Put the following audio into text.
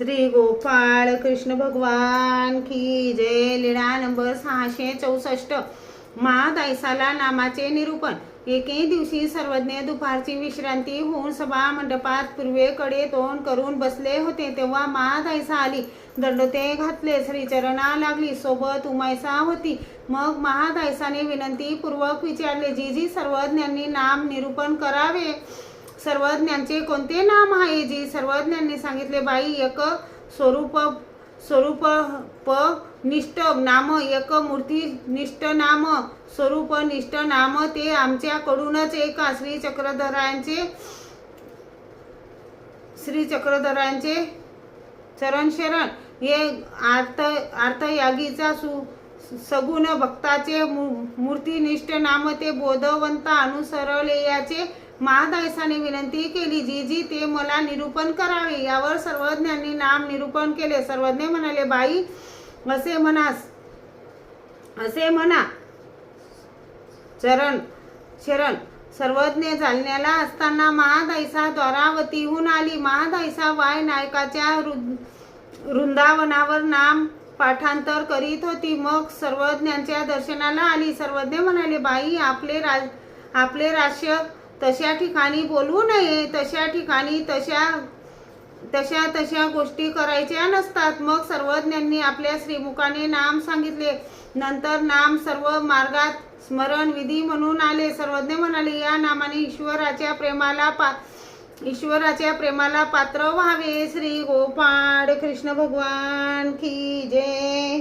श्री गोपाळ कृष्ण भगवान की जय। लीळा नंबर 664। महादायसाला नामाचे निरूपण। एके दिवशी सर्वज्ञ दुपारची विश्रांती होऊन सभा मंडपात पूर्वेकडे तोंड करून बसले होते, तेव्हा महादायसा आली, दंडोते घातले, श्रीचरणा लागली, सोबत उमायसा होती। मग महादायसाने विनंती पूर्वक विचारले, जीजी सर्वज्ञांनी नाम निरूपण करावे। सर्वज्ञांचे कोणते नाम आहे जी? सर्वज्ञांनी सांगितले, बाई, एक स्वरूप निष्ठ नाम, एक मूर्ती निष्ठ नाम, स्वरूप निष्ठ नाम, ते आमच्याकडूनच एका श्री चक्रधरांचे चरण शरण, हे आर्तयागीचा सगुण भक्ताचे मूर्तिनिष्ठ नाम, ते बोधवंता अनुसरलेयाचे। महादायसाने विनंती केली, जीजी ते मला निरूपण करावे। यावर सर्वज्ञांनी नाम निरूपण केले। सर्वज्ञ म्हणाले, बाई, असे म्हणा चरण शरण। सर्वज्ञ चालण्याला असताना महादायसा द्वारावतीहून आली। महादायसा वाय नायकाच्या वृंदावनावर नाम पाठांतर करीत होती। मग सर्वज्ञांच्या दर्शनाला आली। सर्वज्ञ म्हणाले, बाई, आपले राष्ट्र तशा ठिकाणी बोलवू नये, तशा ठिकाणी तशा गोष्टी करायच्या नसतात। मग सर्वज्ञांनी आपल्या श्रीमुखाने नाम सांगितले। नंतर नाम सर्व मार्गात स्मरण विधी म्हणून आले। सर्वज्ञ म्हणाले, या नामाने ईश्वराच्या प्रेमाला पात्र व्हावे। श्री गोपाळ कृष्ण भगवान की जय।